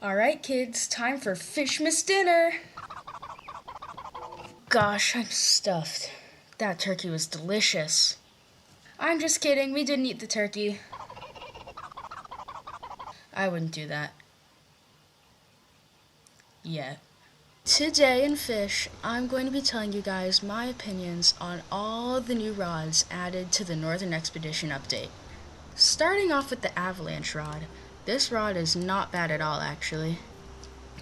Alright kids, time for Fishmas dinner! Gosh, I'm stuffed. That turkey was delicious. I'm just kidding, we didn't eat the turkey. I wouldn't do that. Yet. Today in Fish, I'm going to be telling you guys my opinions on all the new rods added to the Northern Expedition update. Starting off with the Avalanche rod. This rod is not bad at all actually.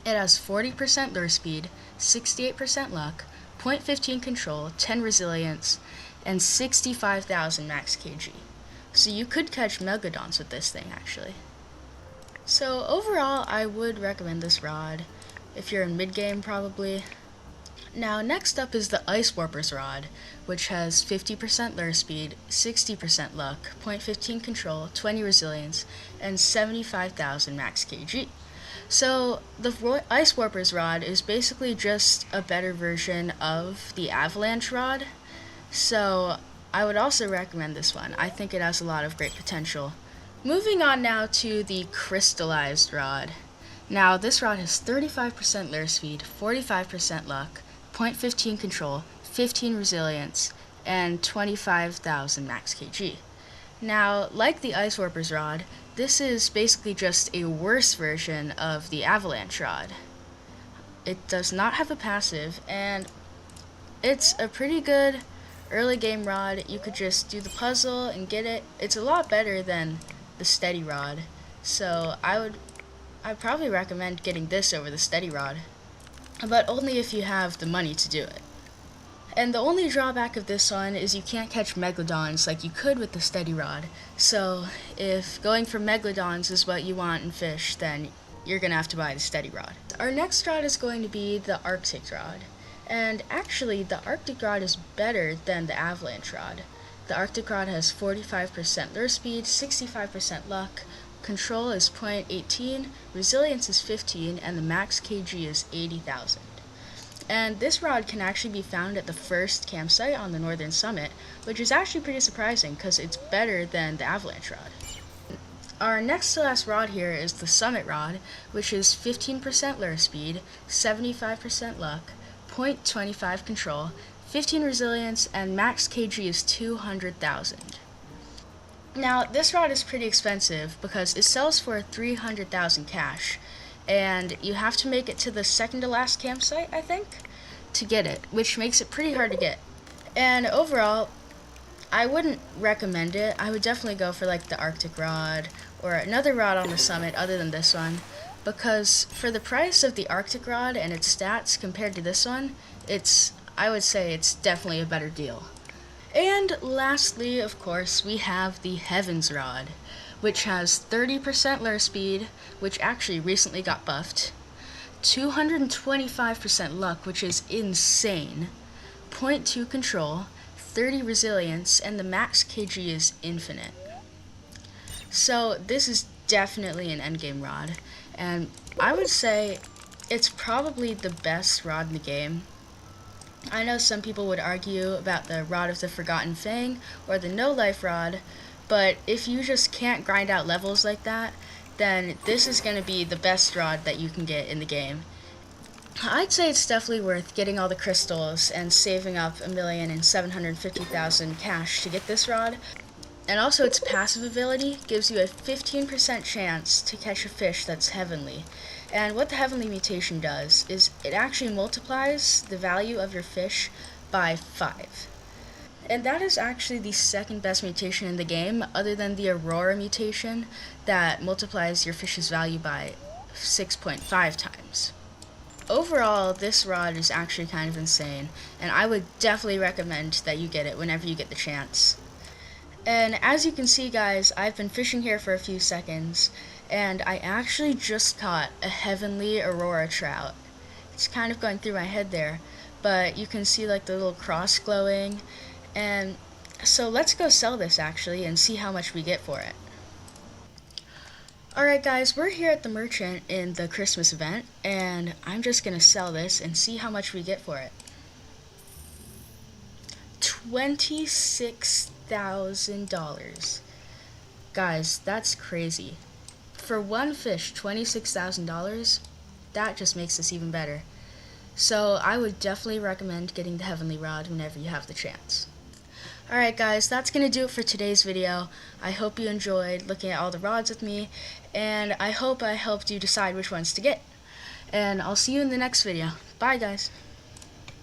It has 40% lure speed, 68% luck, 0.15 control, 10 resilience, and 65,000 max kg. So you could catch megalodons with this thing actually. So overall, I would recommend this rod if you're in mid-game probably. Now next up is the Ice Warper's rod, which has 50% lure speed, 60% luck, 0.15 control, 20 resilience, and 75,000 max kg. So the Ice Warper's rod is basically just a better version of the Avalanche rod. So I would also recommend this one. I think it has a lot of great potential. Moving on now to the Crystallized rod. Now this rod has 35% lure speed, 45% luck, 0.15 control, 15 resilience, and 25,000 max kg. Now, like the Ice Warper's rod, this is basically just a worse version of the Avalanche rod. It does not have a passive, and it's a pretty good early game rod. You could just do the puzzle and get it. It's a lot better than the steady rod, so I'd probably recommend getting this over the steady rod, but only if you have the money to do it. And the only drawback of this one is you can't catch megalodons like you could with the steady rod. So if going for megalodons is what you want in Fish, then you're gonna have to buy the steady rod. Our next rod is going to be the Arctic rod. And actually the Arctic rod is better than the Avalanche rod. The Arctic rod has 45% lure speed, 65% luck, control is 0.18, resilience is 15, and the max kg is 80,000. And this rod can actually be found at the first campsite on the Northern Summit, which is actually pretty surprising because it's better than the Avalanche rod. Our next to last rod here is the Summit rod, which is 15% lure speed, 75% luck, 0.25 control, 15 resilience, and max kg is 200,000. Now, this rod is pretty expensive because it sells for 300,000 cash, and you have to make it to the second to last campsite, I think, to get it, which makes it pretty hard to get. And overall, I wouldn't recommend it. I would definitely go for like the Arctic rod or another rod on the Summit other than this one, because for the price of the Arctic rod and its stats compared to this one, I would say it's definitely a better deal. And lastly, of course, we have the Heavens rod, which has 30% lure speed, which actually recently got buffed, 225% luck, which is insane, 0.2 control, 30 resilience, and the max kg is infinite. So this is definitely an endgame rod, and I would say it's probably the best rod in the game. I know some people would argue about the Rod of the Forgotten Fang or the No Life rod, but if you just can't grind out levels like that, then this is going to be the best rod that you can get in the game. I'd say it's definitely worth getting all the crystals and saving up 1,750,000 cash to get this rod. And also its passive ability gives you a 15% chance to catch a fish that's heavenly. And what the heavenly mutation does is it actually multiplies the value of your fish by 5. And that is actually the second best mutation in the game, other than the Aurora mutation that multiplies your fish's value by 6.5 times. Overall, this rod is actually kind of insane, and I would definitely recommend that you get it whenever you get the chance. And as you can see, guys, I've been fishing here for a few seconds, and I actually just caught a heavenly Aurora trout. It's kind of going through my head there, but you can see like the little cross glowing, and so let's go sell this actually and see how much we get for it. Alright guys, we're here at the merchant in the Christmas event, and I'm just gonna sell this and see how much we get for it. $26,000. Guys, that's crazy. for one fish, $26,000, that just makes this even better. So I would definitely recommend getting the Heavenly Rod whenever you have the chance. Alright guys, that's going to do it for today's video. I hope you enjoyed looking at all the rods with me, and I hope I helped you decide which ones to get. And I'll see you in the next video. Bye guys.